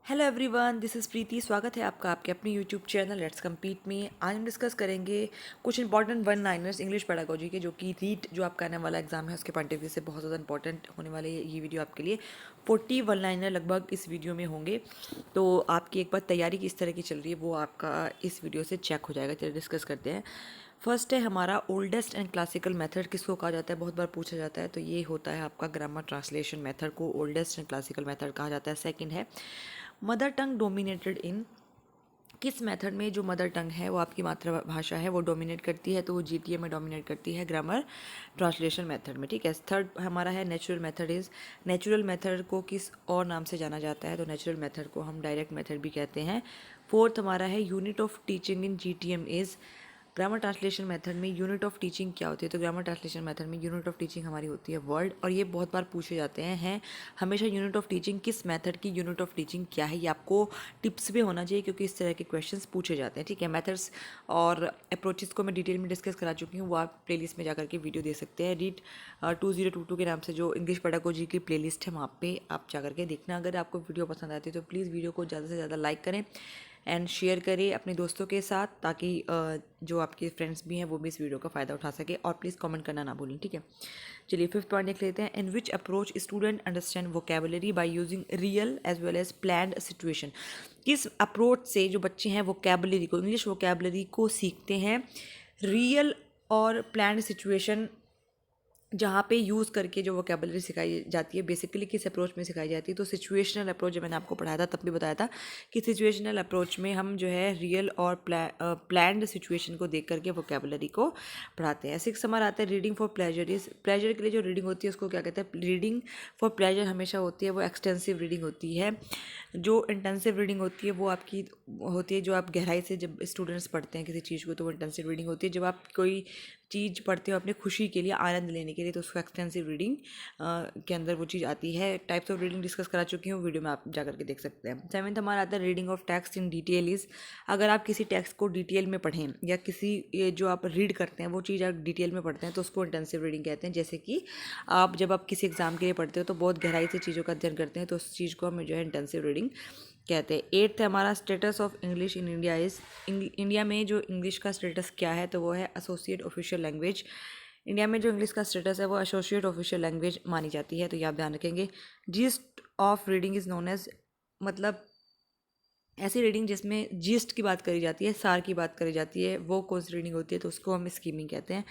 Hello everyone, this is प्रीति। स्वागत है आपका आपके अपने यूट्यूब चैनल लेट्स कम्पीट में। आज हम डिस्कस करेंगे कुछ important one liners English pedagogy के, जो कि रीट जो आपका आने वाला एग्जाम है उसके पॉइंट ऑफ व्यू से बहुत ज़्यादा इंपॉर्टेंट होने वाले ये वीडियो आपके लिए। 40 वन लाइनर लगभग इस वीडियो में होंगे, तो आपकी एक बार तैयारी किस तरह की चल रही है वो आपका इस वीडियो से चेक हो जाएगा। चलिए डिस्कस करते हैं। फर्स्ट है हमारा ओल्डेस्ट एंड क्लासिकल मेथड किसको कहा जाता है, बहुत बार पूछा जाता है। तो ये होता है आपका ग्रामर ट्रांसलेशन मेथड को ओल्डेस्ट एंड क्लासिकल मेथड कहा जाता है। सेकंड है मदर टंग डोमिनेटेड इन, किस मेथड में जो मदर टंग है वो आपकी मातृभाषा है वो डोमिनेट करती है, तो वो जीटीए में डोमिनेट करती है ग्रामर ट्रांसलेशन मेथड में। ठीक है। थर्ड हमारा है natural method is, natural method को किस और नाम से जाना जाता है, तो नेचुरल मेथड को हम डायरेक्ट मेथड भी कहते हैं। फोर्थ हमारा है unit of teaching in GTM is, grammar translation method में यूनिट ऑफ टीचिंग क्या होती है, तो ग्रामर ट्रांसलेशन मेथड में यूनिट ऑफ टीचिंग हमारी होती है वर्ड। और ये बहुत बार पूछे जाते हैं हमेशा यूनिट ऑफ टीचिंग किस मेथड की यूनिट ऑफ टीचिंग क्या है, ये आपको टिप्स भी होना चाहिए क्योंकि इस तरह के क्वेश्चंस पूछे जाते हैं। ठीक है। मेथड्स और अप्रोचेस को मैं डिटेल में डिस्कस करा चुकी हूँ, वो आप प्लेलिस्ट में जाकर के वीडियो दे सकते हैं। रीड 2022 के नाम से जो इंग्लिश पेडागोजी की प्लेलिस्ट है वहाँ पे आप जाकर के देखना। अगर आपको वीडियो पसंद आती है तो प्लीज़ वीडियो को ज़्यादा से ज़्यादा लाइक करें एंड शेयर करिए अपने दोस्तों के साथ, ताकि जो आपके फ्रेंड्स भी हैं वो भी इस वीडियो का फ़ायदा उठा सके। और प्लीज़ कमेंट करना ना भूलें। ठीक है। चलिए फिफ्थ पॉइंट देख लेते हैं। In which approach student understand vocabulary by using real as well as planned situation, किस अप्रोच से जो बच्चे हैं वोकेबलरी को, इंग्लिश वोकेबलरी को सीखते हैं रियल और प्लान्ड सिचुएशन जहाँ पे यूज़ करके जो वोकेबलरी सिखाई जाती है, बेसिकली किस अप्रोच में सिखाई जाती है, तो सिचुएशनल अप्रोच। जब मैंने आपको पढ़ाया था तब भी बताया था कि सिचुएशनल अप्रोच में हम जो है रियल और प्लान्ड सिचुएशन को देख करके वोकेबलरी को पढ़ाते हैं। सिक्स हमारा आता है reading for pleasure is, pleasure के लिए जो रीडिंग होती है उसको क्या कहते हैं, रीडिंग फॉर प्लेजर हमेशा होती है वो एक्सटेंसिव रीडिंग होती है। जो इंटेंसिव रीडिंग होती है वो आपकी होती है जो आप गहराई से जब स्टूडेंट्स पढ़ते हैं किसी चीज़ को, तो वो इंटेंसिव रीडिंग होती है। जब आप कोई चीज़ पढ़ते हो अपने खुशी के लिए, आनंद लेने के लिए, तो उसको एक्सटेंसिव रीडिंग के अंदर वो चीज़ आती है। टाइप्स ऑफ रीडिंग डिस्कस करा चुकी हूँ, वीडियो में आप जा करके देख सकते हैं। सेवन्थ हमारा आता है reading of text in detail is, अगर आप किसी टेक्स्ट को डिटेल में पढ़ें या किसी ये जो आप रीड करते हैं वो चीज़ आप डिटेल में पढ़ते हैं तो उसको इंटेंसिव रीडिंग कहते हैं। जैसे कि आप जब आप किसी एग्जाम के लिए पढ़ते हो तो बहुत गहराई से चीज़ों का अध्ययन करते हैं, तो उस चीज़ को हम जो है इंटेंसिव रीडिंग कहते हैं। एट्थ है हमारा status of English in India is, India में जो इंग्लिश का स्टेटस क्या है, तो वो है एसोसिएट ऑफिशियल लैंग्वेज। इंडिया में जो इंग्लिश का स्टेटस है वो एसोसिएट ऑफिशियल लैंग्वेज मानी जाती है, तो ये आप ध्यान रखेंगे। Gist of reading is known as, मतलब ऐसी रीडिंग जिसमें जिस्ट की बात करी जाती है, सार की बात करी जाती है, वो कौन सी रीडिंग होती है, तो उसको हम स्कीमिंग कहते हैं।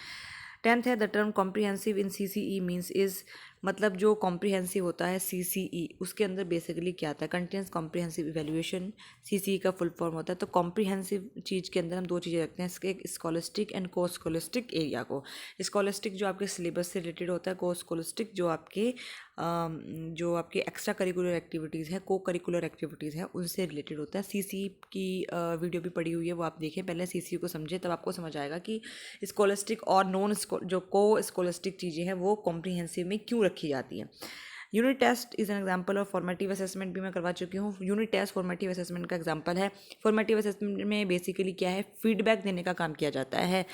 टेंथ है the term comprehensive in CCE means is, मतलब जो कॉम्प्रिहेंसिव होता है सीसीई उसके अंदर बेसिकली क्या आता है, कंटेंस कॉम्प्रिहेंसिव इवेल्युएशन, सीसीई का फुल फॉर्म होता है। तो कॉम्प्रिहेंसिव चीज़ के अंदर हम दो चीज़ें रखते हैं, इसके एक स्कॉलिस्टिक एंड को स्कॉलिस्टिक एरिया को। स्कॉलिस्टिक जो आपके सिलेबस से रिलेटेड होता है, को स्कॉलिस्टिक जो आपके एक्स्ट्रा करिकुलर एक्टिविटीज़ है, को करिकुलर एक्टिविटीज़ है, उनसे रिलेटेड होता है। सीसी की वीडियो भी पड़ी हुई है, वो आप देखें, पहले सीसी को समझें तब आपको समझ आएगा कि स्कॉलिस्टिक और नॉन जो को स्कॉलिस्टिक चीज़ें हैं वो कॉम्प्रिहेंसिव में क्यों रखी जाती हैं। Unit test is an example of formative assessment भी मैं करवा चुकी हूँ। यूनिट टेस्ट फॉर्मेटिव असेसमेंट का एग्जाम्पल है। फॉर्मेटिव असेसमेंट में बेसिकली क्या है, फीडबैक देने का काम किया जाता है।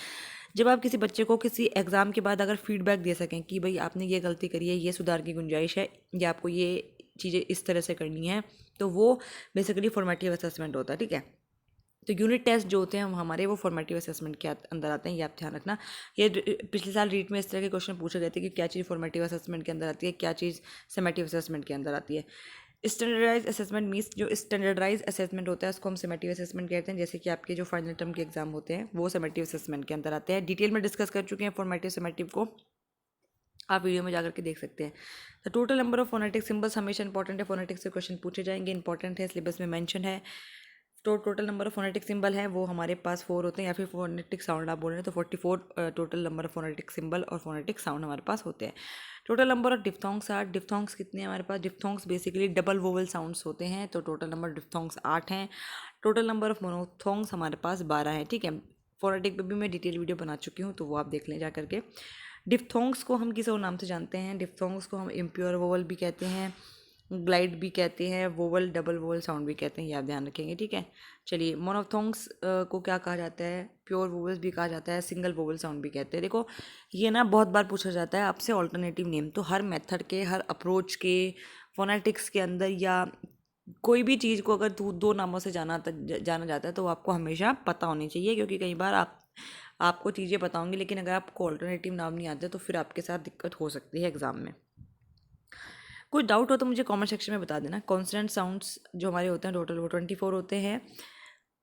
जब आप किसी बच्चे को किसी एग्ज़ाम के बाद अगर फीडबैक दे सकें कि भाई आपने ये गलती करी है, ये सुधार की गुंजाइश है, या आपको ये चीज़ें इस तरह से करनी है, तो वो बेसिकली फॉर्मेटिव असेसमेंट होता है। ठीक है। तो यूनिट टेस्ट जो होते हैं हमारे वो फॉर्मेटिव असेसमेंट के अंदर आते हैं, ये आप ध्यान रखना। ये पिछले साल रीट में इस तरह के क्वेश्चन पूछे गए थे कि क्या चीज़ फॉर्मेटिव असेसमेंट के अंदर आती है, क्या चीज़ समेटिव असेसमेंट के अंदर आती है। स्टैंडर्डाइज असेसमेंट मीन्स, जो स्टैंडर्डाइज असेसमेंट होता है उसको हम समेटिव असेसमेंट कहते हैं। जैसे कि आपके जो फाइनल टर्म के एग्जाम होते हैं वो समेटिव असेसमेंट के अंदर आते हैं। डिटेल में डिस्कस कर चुके हैं फॉर्मेटिव समेटिव को, आप वीडियो में जाकर के देख सकते हैं। तो total number of phonetic symbols हमेशा इंपॉर्टेंट है, फोनेटिक से क्वेश्चन पूछे जाएंगे, इंपॉर्टेंट है, सिलेबस में मेंशन है। तो total number of phonetic symbol है वो हमारे पास 4 होते हैं, या फिर फोनेटिक साउंड आप बोल रहे हैं तो 44 total number of phonetic symbol और फोनेटिक साउंड हमारे पास होते हैं। Total number of diphthongs are, diphthongs कितने हैं हमारे पास, diphthongs basically double vowel sounds होते हैं, तो टोटल नंबर डिफ्थोंग्स 8 हैं। टोटल नंबर ऑफ मोनोथोंग्स हमारे पास 12 हैं। ठीक है। फोनेटिक पे भी मैं डिटेल वीडियो बना चुकी हूँ, तो वो आप देख लें जा करके। डिफ्थोंग्स को हम किसी और नाम से जानते हैं, डिफ्थोंग्स को हम इम्प्योर वोवल भी कहते हैं, ग्लाइड भी कहते हैं, वोवल डबल वोवल साउंड भी कहते हैं, ये आप ध्यान रखेंगे। ठीक है। चलिए मोनोथोंग्स को क्या कहा जाता है, प्योर वोवल्स भी कहा जाता है, सिंगल वोवल साउंड भी कहते हैं। देखो ये ना बहुत बार पूछा जाता है आपसे ऑल्टरनेटिव नेम, तो हर मेथड के, हर अप्रोच के फोनेटिक्स के अंदर या कोई भी चीज़ को अगर दो नामों से जाना जाता है तो वो आपको हमेशा पता होनी चाहिए, क्योंकि कई बार आपको चीज़ें पता होंगी लेकिन अगर आपको ऑल्टरनेटिव नाम नहीं आते तो फिर आपके साथ दिक्कत हो सकती है एग्ज़ाम में। कुछ डाउट हो तो मुझे कमेंट सेक्शन में बता देना। कॉन्सोनेंट साउंड्स जो हमारे होते हैं टोटल वो 24 होते हैं।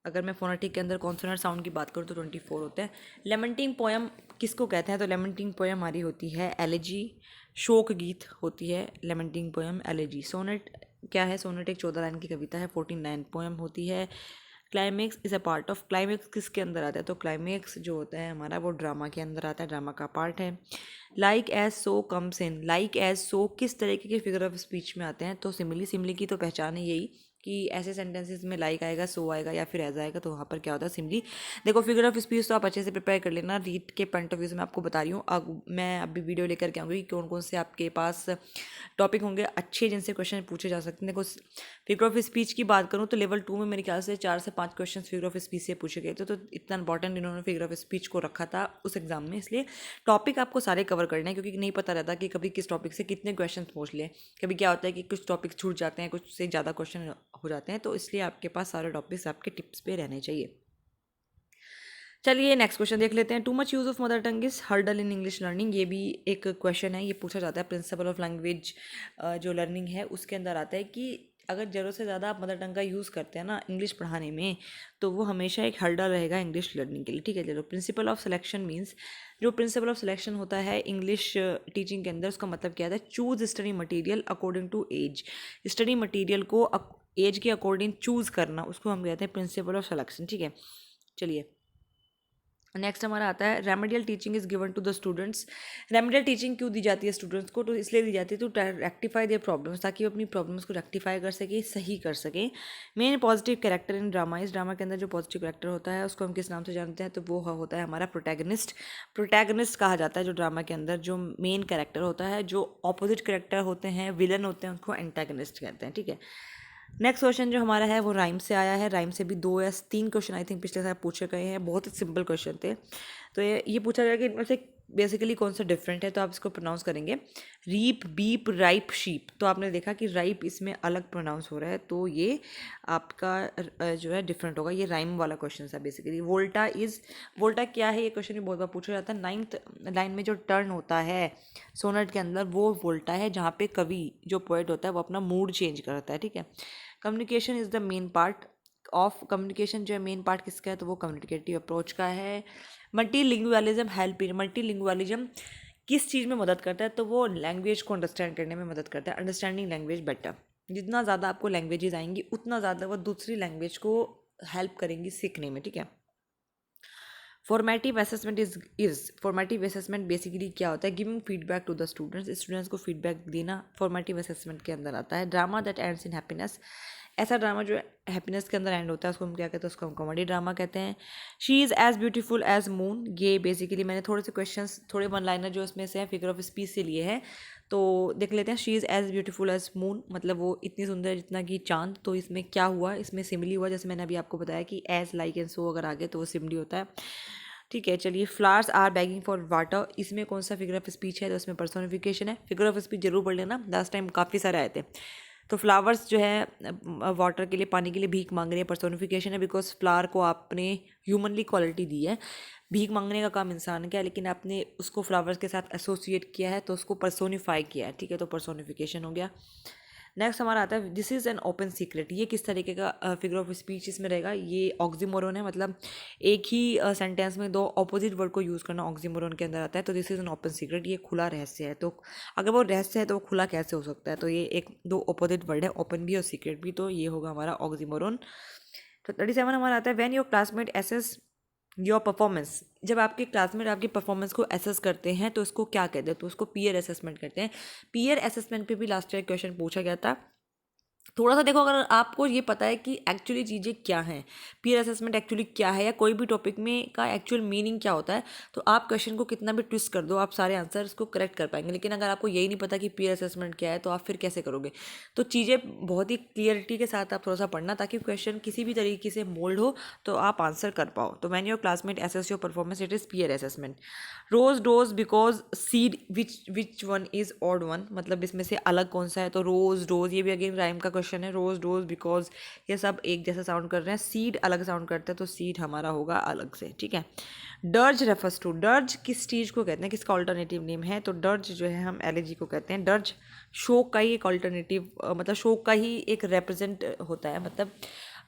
अगर मैं फोनेटिक के अंदर कॉन्सोनेंट साउंड की बात करूँ तो 24 होते हैं। लेमेंटिंग पोएम किसको कहते हैं? तो लेमेंटिंग पोएम हमारी होती है एलेजी, शोक गीत होती है लेमेंटिंग पोएम एलेजी। सोनेट क्या है? सोनेट एक 14 लाइन की कविता है, 14 लाइन पोएम होती है। Climax is a part of, climax किसके अंदर आता है? तो क्लाइमेक्स जो होता है हमारा वो ड्रामा के अंदर आता है, ड्रामा का पार्ट है। Like as so comes in, like as so किस तरीके के फिगर ऑफ स्पीच में आते हैं? तो सिमिली, सिमिली की तो पहचान है यही कि ऐसे सेंटेंसेस में लाइक आएगा, सो आएगा या फिर एज आएगा, तो वहाँ पर क्या होता है? सिमिली। देखो फिगर ऑफ स्पीच तो आप अच्छे से प्रिपेयर कर लेना, रीड के पॉइंट ऑफ व्यू से मैं आपको बता रही हूँ। अब मैं अभी वीडियो लेकर के आऊँगी कौन कौन से आपके पास टॉपिक होंगे अच्छे जिनसे क्वेश्चन पूछे जा सकते हैं। देखो फिगर ऑफ स्पीच की बात करूँ तो लेवल 2 में मेरे ख्याल से 4 से 5 क्वेश्चन फिगर ऑफ स्पीच से पूछे गए थे, तो इतना इंपॉर्टेंट इन्होंने फिगर ऑफ स्पीच को रखा था उस एग्जाम में। इसलिए टॉपिक आपको सारे कवर करने हैं, क्योंकि नहीं पता रहता कि कभी किस टॉपिक से कितने क्वेश्चन पूछ ले। कभी क्या होता है कि कुछ टॉपिक छूट जाते हैं, कुछ से ज़्यादा क्वेश्चन हो जाते हैं, तो इसलिए आपके पास सारे टॉपिक्स आपके टिप्स पे रहने चाहिए। चलिए नेक्स्ट क्वेश्चन देख लेते हैं। Too much use of mother tongue is hurdle in English learning, ये भी एक क्वेश्चन है, ये पूछा जाता है। प्रिंसिपल ऑफ लैंग्वेज जो लर्निंग है उसके अंदर आता है कि अगर ज़रूरत से ज़्यादा आप मदर टंग का यूज़ करते हैं ना इंग्लिश पढ़ाने में, तो वो हमेशा एक हर्डल रहेगा इंग्लिश लर्निंग के लिए। ठीक है, चलो प्रिंसिपल ऑफ सिलेक्शन मीन्स, जो प्रिंसिपल ऑफ सिलेक्शन होता है इंग्लिश टीचिंग के अंदर, उसका मतलब क्या होता है? Choose study material according to age, study material को एज के अकॉर्डिंग चूज़ करना, उसको हम कहते हैं प्रिंसिपल ऑफ सिलेक्शन। ठीक है, चलिए नेक्स्ट हमारा आता है remedial teaching is given to the students. Remedial teaching क्यों दी जाती है स्टूडेंट्स को? तो इसलिए दी जाती है टू रेक्टिफाई देयर प्रॉब्लम्स, ताकि वो अपनी प्रॉब्लम्स को रेक्टिफाई कर सके, सही कर सके। Main positive character in drama, इस ड्रामा के अंदर जो पॉजिटिव कैरेक्टर होता है उसको हम किस नाम से जानते हैं? तो वो होता है हमारा प्रोटैगनिस्ट। प्रोटैगनिस्ट कहा जाता है जो ड्रामा के अंदर जो मेन कैरेक्टर होता है। जो अपोजिट कैरेक्टर होते हैं, विलन होते हैं, उनको एंटैगनिस्ट कहते हैं। ठीक है, नेक्स्ट क्वेश्चन जो हमारा है वो राइम से आया है। राइम से भी 2 या 3 क्वेश्चन आई थिंक पिछले साल पूछे गए हैं, बहुत ही सिंपल क्वेश्चन थे। तो ये पूछा जाएगा कि इनमें से बेसिकली कौन सा डिफरेंट है, तो आप इसको प्रोनाउंस करेंगे रीप, बीप, राइप, शीप। तो आपने देखा कि राइप इसमें अलग प्रोनाउंस हो रहा है, तो ये आपका जो है डिफरेंट होगा। ये राइम वाला क्वेश्चन है बेसिकली। वोल्टा क्या है? ये क्वेश्चन भी बहुत बार पूछा जाता है। 9th लाइन में जो टर्न होता है सोनेट के अंदर वो वोल्टा है, जहाँ पे कवि जो पोएट होता है वो अपना मूड चेंज करता है। ठीक है, communication is the main part of, communication जो है मेन पार्ट किसका है? तो वो कम्युनिकेटिव अप्रोच का है। मल्टीलिंगुअलिज्म हेल्प इन, मल्टीलिंगुअलिज्म किस चीज़ में मदद करता है? तो वो लैंग्वेज को अंडरस्टैंड करने में मदद करता है, अंडरस्टैंडिंग लैंग्वेज बेटर। जितना ज़्यादा आपको लैंग्वेजेस आएंगी उतना ज़्यादा वो दूसरी लैंग्वेज को हेल्प करेंगी सीखने में। ठीक है, formative assessment is formative assessment basically क्या होता है? Giving feedback to the students को फीडबैक देना फॉर्मेटिव असेसमेंट के अंदर आता है। Drama that ends in happiness, ऐसा ड्रामा जो हैप्पीनेस के अंदर एंड होता है उसको हम क्या कहते हैं? उसको हम कॉमेडी ड्रामा कहते हैं। She is as beautiful as moon, ये बेसिकली मैंने थोड़े से क्वेश्चंस, थोड़े वन लाइनर जो इसमें से है फिगर ऑफ स्पीच से लिए हैं, तो देख लेते हैं। She is as beautiful as moon मतलब वो इतनी सुंदर है जितना कि चांद। तो इसमें क्या हुआ? इसमें सिमिली हुआ, जैसे मैंने अभी आपको बताया कि एज, लाइक एंड सो अगर आगे तो वो सिमिली होता है। ठीक है, चलिए flowers are begging for water, इसमें कौन सा फिगर ऑफ स्पीच है? तो इसमें पर्सोनिफिकेशन है। फिगर ऑफ स्पीच जरूर पढ़ लेना, लास्ट टाइम काफ़ी सारे आए थे। तो फ्लावर्स जो है वाटर के लिए, पानी के लिए भीख मांग रही है, पर्सोनिफिकेशन है, बिकॉज फ्लावर को आपने ह्यूमनली क्वालिटी दी है। भीख मांगने का काम इंसान का है, लेकिन आपने उसको फ्लावर्स के साथ एसोसिएट किया है तो उसको पर्सोनिफाई किया है। ठीक है, तो पर्सोनिफिकेशन हो गया। नेक्स्ट हमारा आता है this is an open secret, ये किस तरीके का फिगर ऑफ स्पीच इसमें रहेगा? ये ऑक्सीमोरोन है, मतलब एक ही सेंटेंस में 2 ऑपोजिट वर्ड को यूज़ करना ऑक्सीमोरोन के अंदर आता है। तो this is an open secret, ये खुला रहस्य है। तो अगर वो रहस्य है तो वो खुला कैसे हो सकता है? तो ये एक 2 ऑपोजिट वर्ड है, ओपन भी और सीक्रेट भी, तो ये होगा हमारा ऑक्सीमोरोन। तो 37 हमारा आता है when your classmate assess your performance, जब आपके क्लासमेट आपकी परफॉर्मेंस को एसेस करते हैं तो उसको क्या कहते हैं? तो उसको पीयर असेसमेंट करते हैं। पीयर असेसमेंट पे भी लास्ट ईयर क्वेश्चन पूछा गया था। थोड़ा सा देखो, अगर आपको ये पता है कि एक्चुअली चीज़ें क्या हैं, पीयर असेसमेंट एक्चुअली क्या है, या कोई भी टॉपिक में का एक्चुअल मीनिंग क्या होता है, तो आप क्वेश्चन को कितना भी ट्विस्ट कर दो आप सारे आंसर्स को करेक्ट कर पाएंगे। लेकिन अगर आपको यही नहीं पता कि पीयर असेसमेंट क्या है तो आप फिर कैसे करोगे? तो चीज़ें बहुत ही क्लियरिटी के साथ आप थोड़ा सा पढ़ना, ताकि क्वेश्चन किसी भी तरीके से मोल्ड हो तो आप आंसर कर पाओ। तो when your classmate assess your performance it is peer assessment. Rose dose because seed which one is odd one, मतलब इसमें से अलग कौन सा है? तो रोज डोज, ये भी अगेन राइम का क्वेश्चन क्वेश्चन है, रोज डोज बिकॉज ये सब एक जैसा साउंड कर रहे हैं, सीड अलग साउंड करता है तो सीड हमारा होगा अलग से, ठीक है। डर्ज रेफर्स टू, डर्ज किस चीज़ को कहते हैं, किसका ऑल्टरनेटिव नेम है, तो डर्ज जो है हम एलेजी को कहते हैं। डर्ज शोक का ही एक ऑल्टरनेटिव मतलब शोक का ही एक रिप्रेजेंट होता है, मतलब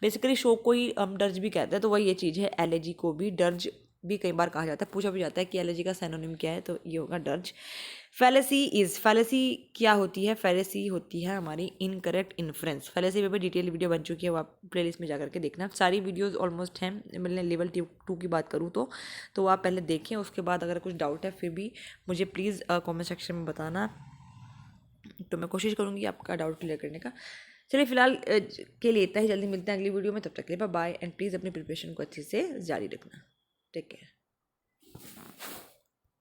बेसिकली शोक को ही हम डर्ज भी कहते हैं, तो वही ये चीज़ है। एलेजी को भी डर्ज भी कई बार कहा जाता है, पूछा भी जाता है कि एलेजी का सिनोनिम क्या है, तो ये होगा डर्ज। फैलेसी इज, फैलेसी क्या होती है, फैलेसी होती है हमारी इनकरेक्ट इन्फ्रेंस। फैलेसी पे भी डिटेल वीडियो बन चुकी है, वो आप प्लेलिस्ट में जा करके देखना, सारी वीडियोस ऑलमोस्ट हैं। मैंने लेवल 2 की बात करूँ तो आप पहले देखें, उसके बाद अगर कुछ डाउट है फिर भी मुझे प्लीज़ कमेंट सेक्शन में बताना, तो मैं कोशिश करूँगी आपका डाउट क्लियर करने का। चलिए फिलहाल के लिए इतना ही, जल्दी मिलते हैं अगली वीडियो में, तब तक के लिए बाय बाय, एंड प्लीज़ अपनी प्रिपरेशन को अच्छे से जारी रखना। Take care.